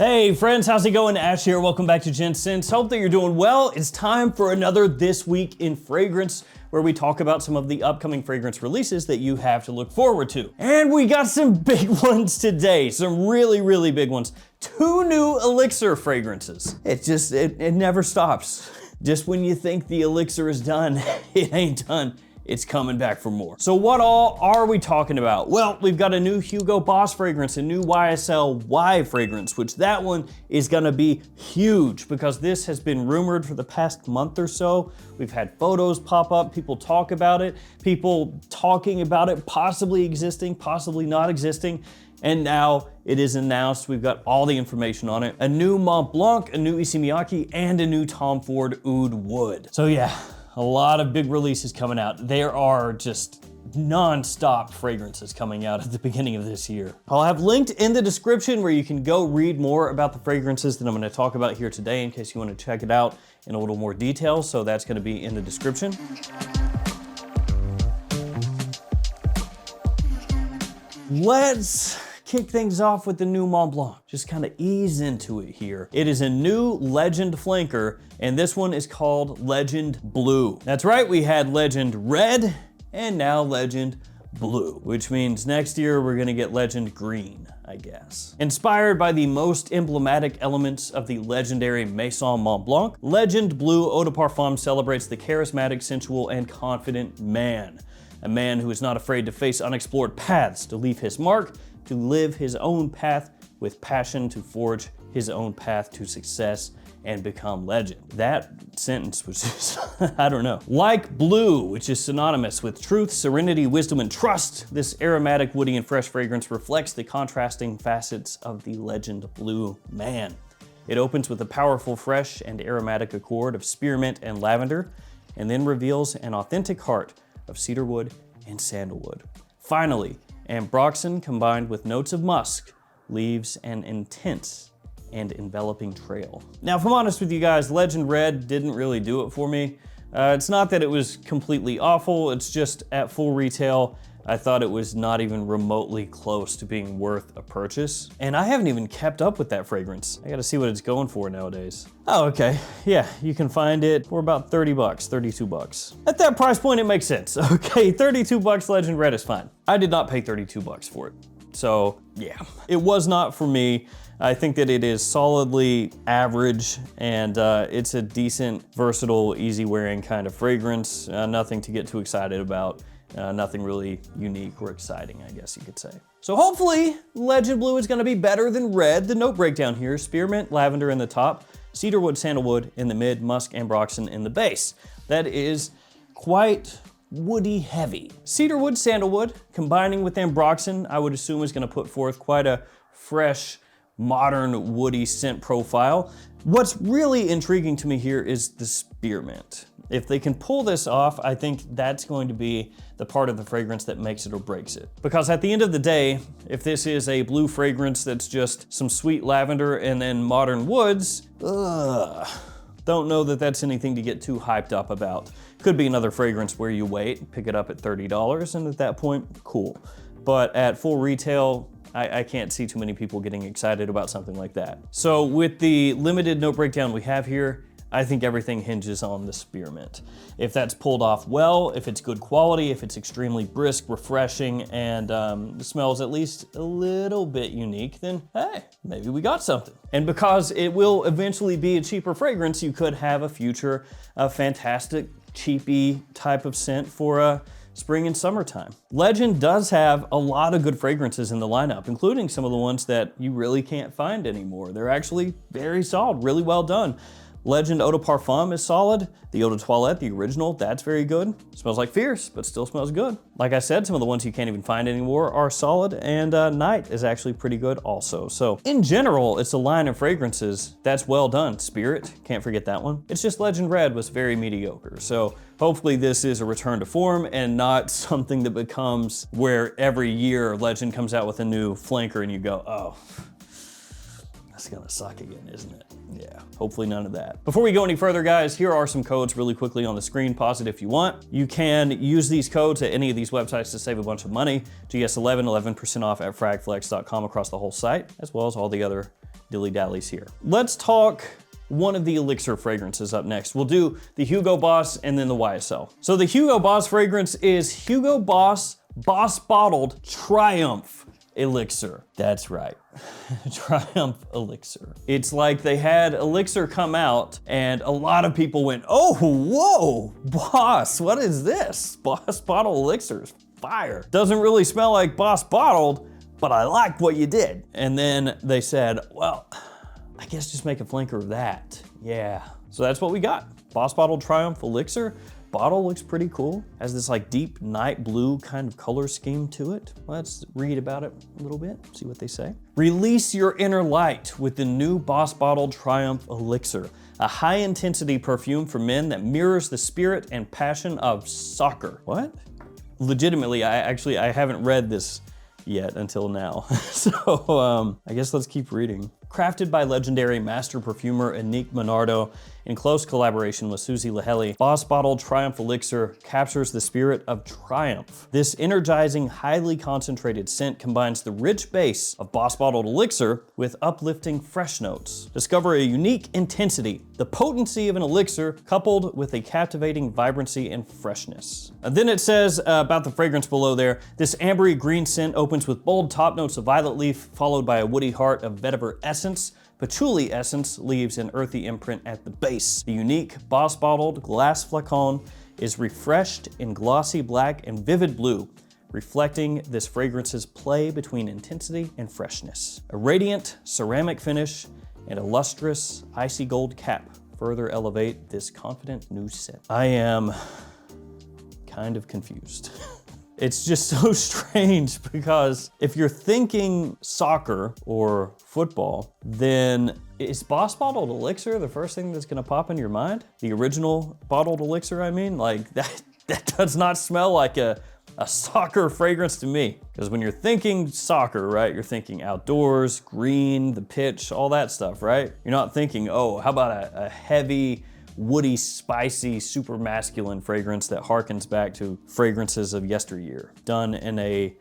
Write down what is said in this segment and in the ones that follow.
Hey friends, how's it going? Ash here, welcome back to Gents. Hope that you're doing well. It's time for another This Week in Fragrance, where we talk about some of the upcoming fragrance releases that you have to look forward to. And we got some big ones today, some really big ones. 2 new Elixir fragrances. It never stops. Just when you think the Elixir is done, it ain't done. It's coming back for more. So what all are we talking about? Well, we've got a new Hugo Boss fragrance, a new YSL Y fragrance, which that one is gonna be huge because this has been rumored for the past month or so. We've had photos pop up, people talk about it, people talking about it possibly existing, possibly not existing. And now it is announced, we've got all the information on it. A new Montblanc, a new Issey Miyake, and a new Tom Ford Oud Wood. So yeah, a lot of big releases coming out. There are just non-stop fragrances coming out at the beginning of this year. I'll have linked in the description where you can go read more about the fragrances that I'm gonna talk about here today in case you wanna check it out in a little more detail. So that's gonna be in the description. Let's kick things off with the new Montblanc. Just kind of ease into it here. It is a new Legend flanker, and this one is called Legend Blue. That's right, we had Legend Red, and now Legend Blue, which means next year we're gonna get Legend Green, I guess. Inspired by the most emblematic elements of the legendary Maison Montblanc, Legend Blue Eau de Parfum celebrates the charismatic, sensual, and confident man. A man who is not afraid to face unexplored paths, to leave his mark, to live his own path with passion, to forge his own path to success and become legend. That sentence was just, I don't know. Like blue, which is synonymous with truth, serenity, wisdom, and trust, this aromatic, woody, and fresh fragrance reflects the contrasting facets of the Legend Blue man. It opens with a powerful, fresh, and aromatic accord of spearmint and lavender, and then reveals an authentic heart of cedarwood and sandalwood. Finally, ambroxan combined with notes of musk leaves an intense and enveloping trail. Now, if I'm honest with you guys, Legend Red didn't really do it for me. It's not that it was completely awful, it's just at full retail, I thought it was not even remotely close to being worth a purchase. And I haven't even kept up with that fragrance. I gotta see what it's going for nowadays. Oh, okay. Yeah, you can find it for about 30 bucks, 32 bucks. At that price point, it makes sense. Okay, 32 bucks Legend Red is fine. I did not pay 32 bucks for it. So yeah, it was not for me. I think that it is solidly average and it's a decent, versatile, easy wearing kind of fragrance. Nothing to get too excited about. Nothing really unique or exciting, I guess you could say. So hopefully Legend Blue is gonna be better than Red. The note breakdown here, spearmint, lavender in the top, cedarwood, sandalwood in the mid, musk, ambroxan in the base. That is quite woody heavy. Cedarwood, sandalwood, combining with ambroxan, I would assume is gonna put forth quite a fresh, modern woody scent profile. What's really intriguing to me here is the spearmint. If they can pull this off, I think that's going to be the part of the fragrance that makes it or breaks it. Because at the end of the day, if this is a blue fragrance that's just some sweet lavender and then modern woods, don't know that that's anything to get too hyped up about. Could be another fragrance where you wait, pick it up at $30, and at that point, cool. But at full retail, I can't see too many people getting excited about something like that. So with the limited note breakdown we have here, I think everything hinges on the spearmint. If that's pulled off well, if it's good quality, if it's extremely brisk, refreshing, and smells at least a little bit unique, then hey, maybe we got something. And because it will eventually be a cheaper fragrance, you could have a future fantastic, cheapy type of scent for spring and summertime. Legend does have a lot of good fragrances in the lineup, including some of the ones that you really can't find anymore. They're actually very solid, really well done. Legend Eau de Parfum is solid. The Eau de Toilette, the original, that's very good. Smells like Fierce, but still smells good. Like I said, some of the ones you can't even find anymore are solid, and Night is actually pretty good also. So in general, it's a line of fragrances that's well done. Spirit, can't forget that one. It's just Legend Red was very mediocre. So hopefully this is a return to form and not something that becomes where every year Legend comes out with a new flanker and you go, oh, that's gonna suck again, isn't it? Yeah, hopefully none of that. Before we go any further, guys, here are some codes really quickly on the screen. Pause it if you want. You can use these codes at any of these websites to save a bunch of money. GS11, 11% off at fragflex.com across the whole site, as well as all the other dilly-dallies here. Let's talk one of the Elixir fragrances up next. We'll do the Hugo Boss and then the YSL. So the Hugo Boss fragrance is Hugo Boss Bottled Triumph Elixir. That's right, Triumph Elixir. It's like they had Elixir come out and a lot of people went, oh, whoa, Boss, what is this? Boss Bottled Elixir is fire. Doesn't really smell like Boss Bottled, but I liked what you did. And then they said, well, I guess just make a flanker of that. Yeah, so that's what we got. Boss Bottled Triumph Elixir. Bottle looks pretty cool. Has this like deep night blue kind of color scheme to it. Let's read about it a little bit, see what they say. Release your inner light with the new Boss Bottled Triumph Elixir, a high intensity perfume for men that mirrors the spirit and passion of soccer. What? Legitimately, I haven't read this yet until now. So I guess let's keep reading. Crafted by legendary master perfumer Anique Menardo in close collaboration with Susie Laheli, Boss Bottled Triumph Elixir captures the spirit of triumph. This energizing, highly concentrated scent combines the rich base of Boss Bottled Elixir with uplifting fresh notes. Discover a unique intensity, the potency of an elixir coupled with a captivating vibrancy and freshness. And then it says about the fragrance below there, this ambery green scent opens with bold top notes of violet leaf, followed by a woody heart of vetiver essence. Patchouli essence leaves an earthy imprint at the base. The unique Boss Bottled glass flacon is refreshed in glossy black and vivid blue, reflecting this fragrance's play between intensity and freshness. A radiant ceramic finish and a lustrous icy gold cap further elevate this confident new scent. I am kind of confused. It's just so strange because if you're thinking soccer or football, then is Boss Bottled Elixir the first thing that's gonna pop in your mind? The original bottled elixir, I mean? Like that does not smell like a soccer fragrance to me. Because when you're thinking soccer, right, you're thinking outdoors, green, the pitch, all that stuff, right? You're not thinking, oh, how about a heavy, woody, spicy, super masculine fragrance that harkens back to fragrances of yesteryear. Done in a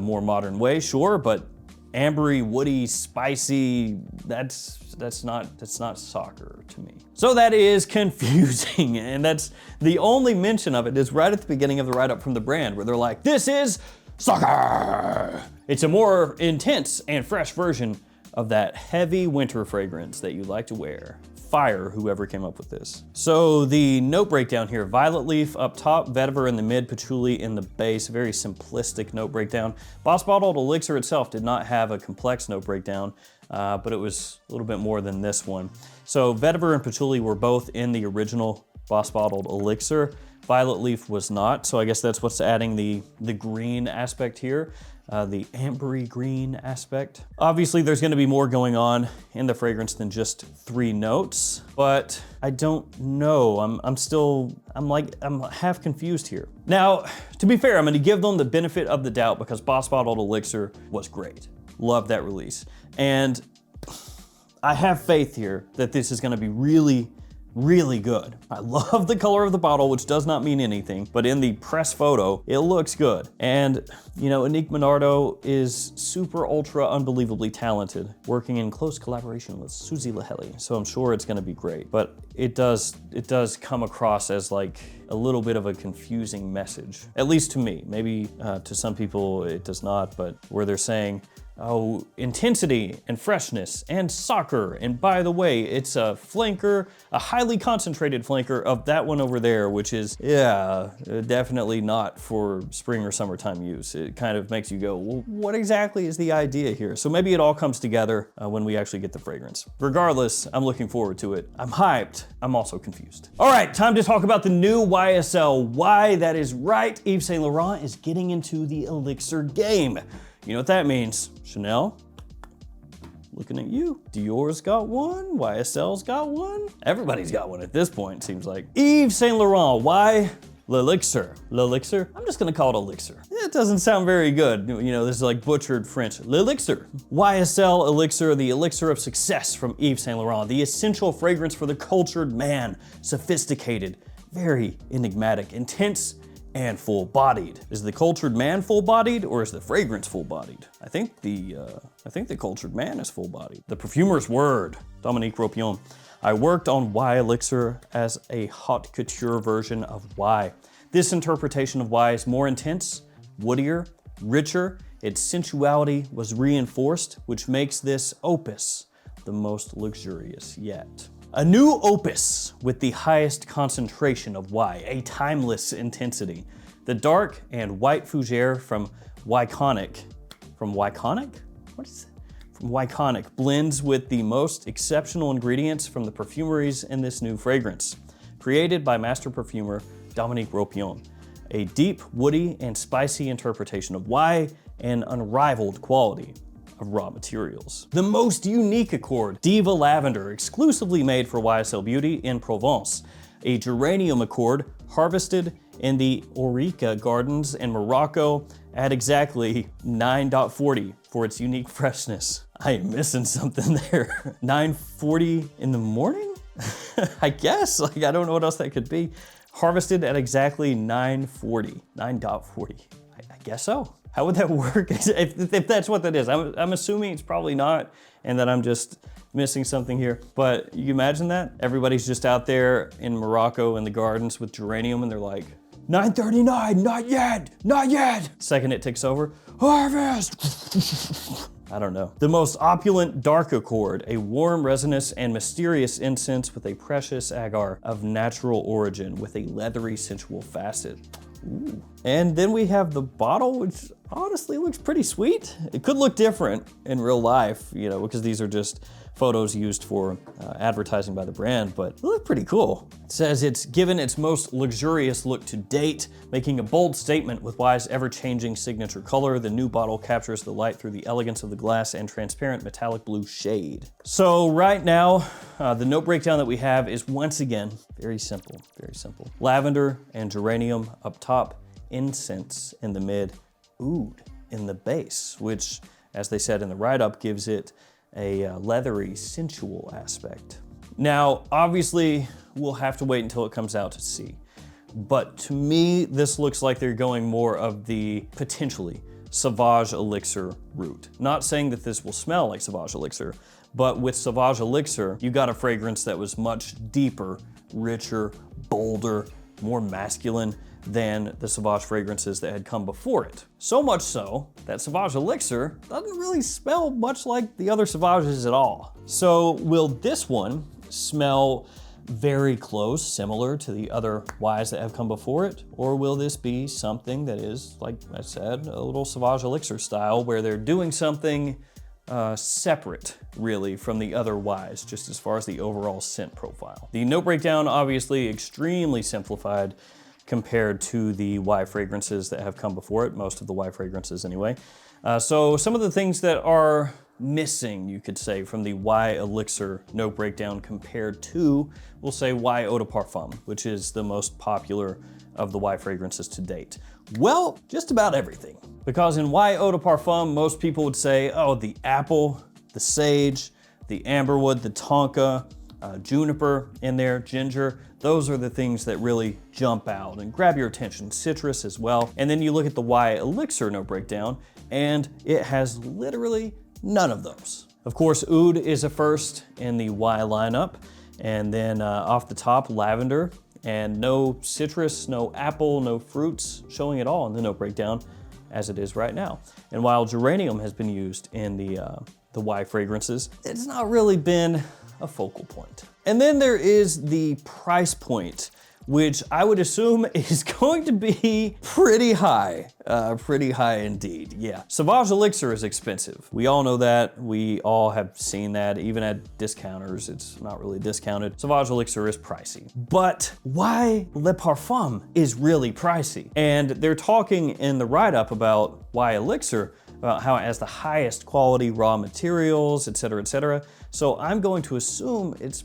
more modern way, sure, but ambery, woody, spicy, that's not soccer to me. So that is confusing, and that's the only mention of it is right at the beginning of the write-up from the brand where they're like, this is soccer. It's a more intense and fresh version of that heavy winter fragrance that you like to wear. Fire, whoever came up with this. So the note breakdown here, violet leaf up top, vetiver in the mid, patchouli in the base, very simplistic note breakdown. Boss Bottled Elixir itself did not have a complex note breakdown, but it was a little bit more than this one. So vetiver and patchouli were both in the original Boss Bottled Elixir. Violet leaf was not, so I guess that's what's adding the green aspect here. The ambery green aspect. Obviously there's gonna be more going on in the fragrance than just 3 notes, but I don't know. I'm half confused here. Now, to be fair, I'm gonna give them the benefit of the doubt because Boss Bottled Elixir was great. Love that release. And I have faith here that this is gonna be really, really good. I love the color of the bottle, which does not mean anything, but in the press photo, it looks good. And, you know, Anique Menardo is super ultra unbelievably talented, working in close collaboration with Susie Laheli, so I'm sure it's gonna be great. But it does come across as like a little bit of a confusing message, at least to me. Maybe to some people it does not, but where they're saying, oh, intensity and freshness and soccer. And by the way, it's a flanker, a highly concentrated flanker of that one over there, which is, yeah, definitely not for spring or summertime use. It kind of makes you go, well, what exactly is the idea here? So maybe it all comes together when we actually get the fragrance. Regardless, I'm looking forward to it. I'm hyped. I'm also confused. All right, time to talk about the new YSL Y. That is right, Yves Saint Laurent is getting into the elixir game. You know what that means. Chanel, looking at you. Dior's got one, YSL's got one. Everybody's got one at this point, it seems like. Yves Saint Laurent, Y Elixir. L'Elixir? I'm just gonna call it Elixir. It doesn't sound very good. You know, this is like butchered French. L'Elixir. YSL Elixir, the elixir of success from Yves Saint Laurent. The essential fragrance for the cultured man. Sophisticated, very enigmatic, intense, and full-bodied. Is the cultured man full-bodied, or is the fragrance full-bodied? I think the cultured man is full-bodied. The perfumer's word, Dominique Ropion. I worked on Y Elixir as a haute couture version of Y. This interpretation of Y is more intense, woodier, richer. Its sensuality was reinforced, which makes this opus the most luxurious yet. A new opus with the highest concentration of Y, a timeless intensity. The dark and white fougere from Wyconic, from Wyconic? What is it? From Wyconic blends with the most exceptional ingredients from the perfumeries in this new fragrance. Created by master perfumer Dominique Ropion. A deep, woody, and spicy interpretation of Y and unrivaled quality of raw materials. The most unique accord, Diva Lavender, exclusively made for YSL Beauty in Provence. A geranium accord harvested in the Oreca Gardens in Morocco at exactly 9.40 for its unique freshness. I am missing something there. 9:40 in the morning? I guess, like I don't know what else that could be. Harvested at exactly 9.40. I guess so. How would that work if that's what that is? I'm assuming it's probably not, and that I'm just missing something here. But you imagine that? Everybody's just out there in Morocco in the gardens with geranium, and they're like, 9:39, not yet, not yet. Second it ticks over, harvest. I don't know. The most opulent dark accord, a warm, resinous, and mysterious incense with a precious agar of natural origin with a leathery, sensual facet. Ooh. And then we have the bottle, which honestly looks pretty sweet. It could look different in real life, you know, because these are just photos used for advertising by the brand, but they look pretty cool. It says it's given its most luxurious look to date, making a bold statement with Y's ever-changing signature color. The new bottle captures the light through the elegance of the glass and transparent metallic blue shade. So right now, the note breakdown that we have is once again, very simple, very simple. Lavender and geranium up top, incense in the mid, oud in the base, which, as they said in the write-up, gives it a leathery, sensual aspect. Now, obviously, we'll have to wait until it comes out to see. But to me, this looks like they're going more of the, potentially, Sauvage Elixir route. Not saying that this will smell like Sauvage Elixir, but with Sauvage Elixir, you got a fragrance that was much deeper, richer, bolder, more masculine than the Sauvage fragrances that had come before it. So much so that Sauvage Elixir doesn't really smell much like the other Sauvages at all. So will this one smell very close, similar to the other Ys that have come before it? Or will this be something that is, like I said, a little Sauvage Elixir style, where they're doing something separate, really, from the other Ys, just as far as the overall scent profile. The note breakdown, obviously extremely simplified compared to the Y fragrances that have come before it, most of the Y fragrances anyway. So some of the things that are missing, you could say, from the Y Elixir note breakdown compared to, we'll say, Y Eau de Parfum, which is the most popular of the Y fragrances to date. Well, just about everything. Because in Y Eau de Parfum, most people would say, oh, the apple, the sage, the amberwood, the tonka, juniper in there, ginger, those are the things that really jump out and grab your attention. Citrus as well. And then you look at the Y Elixir note breakdown, and it has literally none of those. Of course, oud is a first in the Y lineup, and then off the top, lavender, and no citrus, no apple, no fruits showing at all in the note breakdown as it is right now. And while geranium has been used in the Y fragrances, it's not really been a focal point. And then there is the price point, which I would assume is going to be pretty high indeed, yeah. Sauvage Elixir is expensive. We all know that, we all have seen that, even at discounters, it's not really discounted. Sauvage Elixir is pricey, but Y Le Parfum is really pricey. And they're talking in the write-up about Y Elixir, about how it has the highest quality raw materials, et cetera, so I'm going to assume it's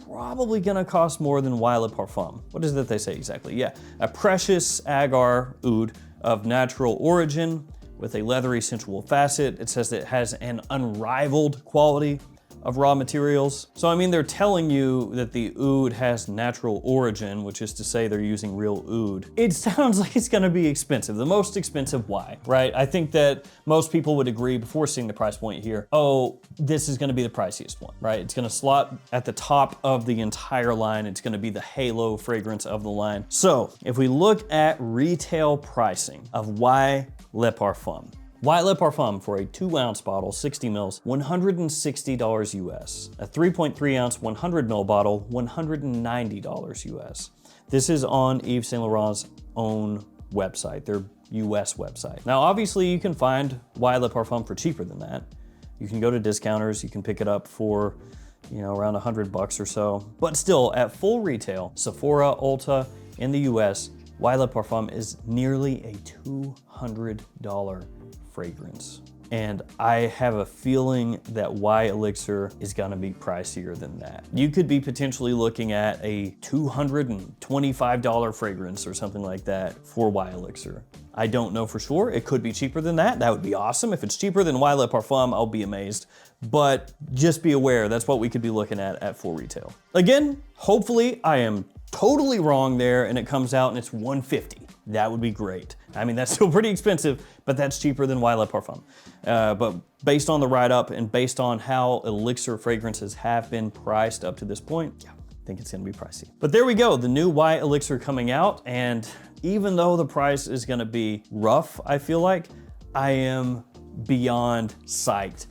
probably gonna cost more than Y Le Parfum. What is it that they say exactly? Yeah, a precious agar oud of natural origin with a leathery sensual facet. It says that it has an unrivaled quality of raw materials. So I mean, they're telling you that the oud has natural origin, which is to say they're using real oud. It sounds like it's gonna be expensive. The most expensive, why, right? I think that most people would agree before seeing the price point here, oh, this is gonna be the priciest one, right? It's gonna slot at the top of the entire line. It's gonna be the halo fragrance of the line. So if we look at retail pricing of Y Le Parfum, Y Le Parfum for a 2-ounce bottle, 60 mils, $160 US. A 3.3 ounce 100 ml bottle, $190 US. This is on Yves Saint Laurent's own website, their US website. Now, obviously you can find Y Le Parfum for cheaper than that. You can go to discounters, you can pick it up for, you know, around $100 or so. But still, at full retail, Sephora, Ulta, in the US, Y Le Parfum is nearly a $200 fragrance. And I have a feeling that Y Elixir is gonna be pricier than that. You could be potentially looking at a $225 fragrance or something like that for Y Elixir. I don't know for sure. It could be cheaper than that. That would be awesome. If it's cheaper than Y Le Parfum, I'll be amazed. But just be aware, that's what we could be looking at full retail. Again, hopefully I am totally wrong there and it comes out and it's $150. That would be great. I mean, that's still pretty expensive, but that's cheaper than Y Le Parfum. But based on the write-up and based on how Elixir fragrances have been priced up to this point, yeah, I think it's gonna be pricey. But there we go, the new Y Elixir coming out, and even though the price is gonna be rough, I feel like, I am beyond psyched.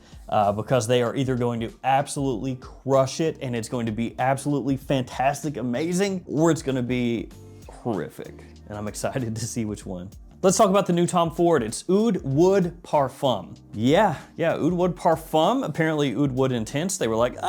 Because they are either going to absolutely crush it and it's going to be absolutely fantastic, amazing, or it's gonna be horrific. And I'm excited to see which one. Let's talk about the new Tom Ford. It's Oud Wood Parfum. Yeah, Oud Wood Parfum. Apparently Oud Wood Intense. They were like,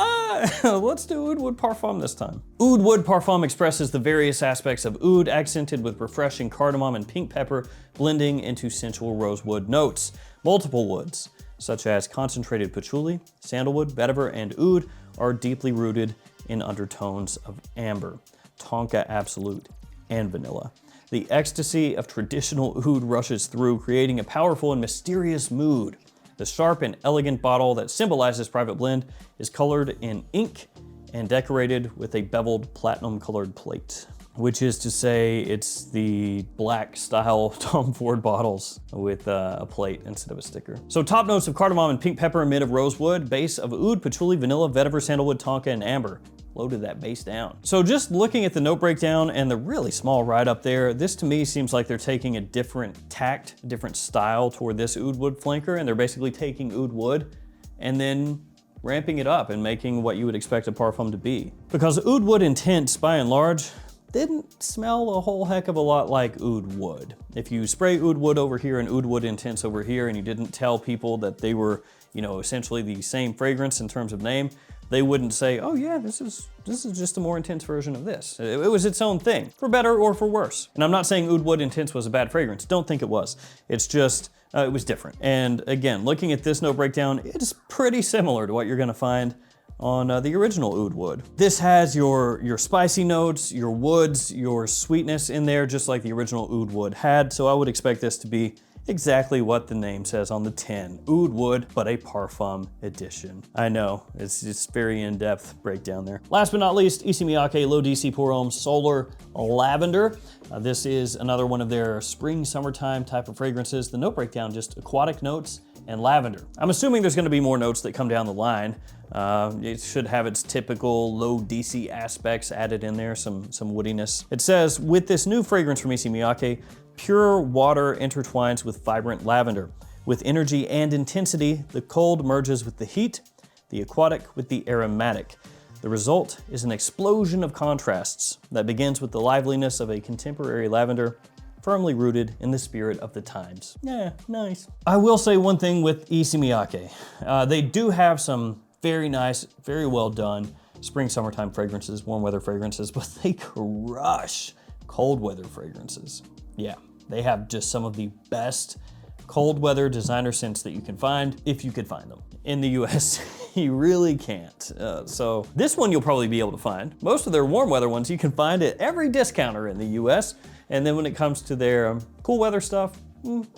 let's do Oud Wood Parfum this time. Oud Wood Parfum expresses the various aspects of oud, accented with refreshing cardamom and pink pepper, blending into sensual rosewood notes. Multiple woods, such as concentrated patchouli, sandalwood, vetiver, and oud, are deeply rooted in undertones of amber, tonka absolute, and vanilla. The ecstasy of traditional oud rushes through, creating a powerful and mysterious mood. The sharp and elegant bottle that symbolizes Private Blend is colored in ink and decorated with a beveled platinum-colored plate, which is to say it's the black style Tom Ford bottles with a plate instead of a sticker. So top notes of cardamom and pink pepper, mid of rosewood, base of oud, patchouli, vanilla, vetiver, sandalwood, tonka, and amber. Loaded that base down. So just looking at the note breakdown and the really small write-up there, this to me seems like they're taking a different tact, a different style toward this oud wood flanker, and they're basically taking oud wood and then ramping it up and making what you would expect a parfum to be. Because Oud Wood Intense, by and large, didn't smell a whole heck of a lot like oud wood. If you spray oud wood over here and Oud Wood Intense over here and you didn't tell people that they were, you know, essentially the same fragrance in terms of name, they wouldn't say, oh yeah, this is just a more intense version of this. It was its own thing, for better or for worse. And I'm not saying Oud Wood Intense was a bad fragrance. Don't think it was. It's just, it was different. And again, looking at this note breakdown, it is pretty similar to what you're gonna find on the original oud wood. This has your spicy notes, your woods, your sweetness in there, just like the original oud wood had. So I would expect this to be exactly what the name says on the tin. Oud Wood, but a parfum edition. I know, it's very in-depth breakdown there. Last but not least, Issey Miyake Low DC Pour Homme Solar Lavender. This is another one of their spring, summertime type of fragrances. The note breakdown, just aquatic notes and lavender. I'm assuming there's gonna be more notes that come down the line. It should have its typical low DC aspects added in there, some woodiness. It says, with this new fragrance from Issey Miyake, pure water intertwines with vibrant lavender. With energy and intensity, the cold merges with the heat, the aquatic with the aromatic. The result is an explosion of contrasts that begins with the liveliness of a contemporary lavender, firmly rooted in the spirit of the times. Yeah, nice. I will say one thing with Issey Miyake. They do have some very nice, very well done spring, summertime fragrances, warm weather fragrances, but they crush cold weather fragrances. Yeah, they have just some of the best cold weather designer scents that you can find, if you could find them. In the US, you really can't. So this one you'll probably be able to find. Most of their warm weather ones you can find at every discounter in the US. And then when it comes to their cool weather stuff,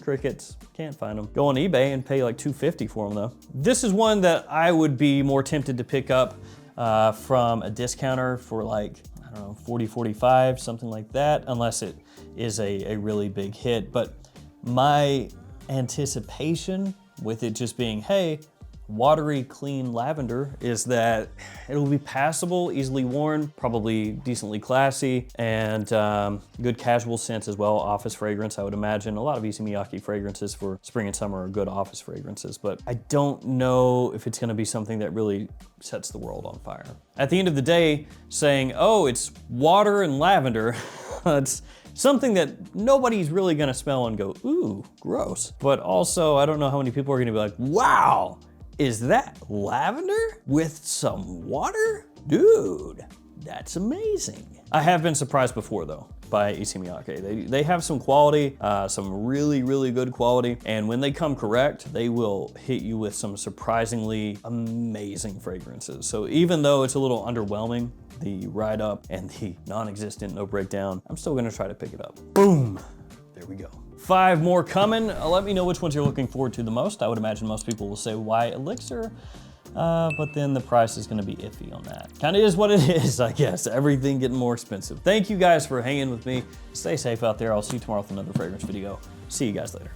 Crickets, can't find them. Go on eBay and pay like $250 for them though. This is one that I would be more tempted to pick up from a discounter for like, I don't know, 40, 45, something like that, unless it is a really big hit. But my anticipation with it just being, hey, watery, clean lavender, is that it'll be passable, easily worn, probably decently classy, and good casual scents as well. Office fragrance, I would imagine. A lot of Issey Miyake fragrances for spring and summer are good office fragrances, but I don't know if it's gonna be something that really sets the world on fire. At the end of the day, saying, oh, it's water and lavender, it's something that nobody's really gonna smell and go, ooh, gross. But also, I don't know how many people are gonna be like, wow, is that lavender with some water? Dude, that's amazing. I have been surprised before though by Issey Miyake. They have some quality, some really, really good quality. And when they come correct, they will hit you with some surprisingly amazing fragrances. So even though it's a little underwhelming, the ride up and the non-existent no breakdown, I'm still gonna try to pick it up. Boom, there we go. 5 more coming. Let me know which ones you're looking forward to the most. I would imagine most people will say Y Elixir, but then the price is gonna be iffy on that. Kinda is what it is, I guess. Everything getting more expensive. Thank you guys for hanging with me. Stay safe out there. I'll see you tomorrow with another fragrance video. See you guys later.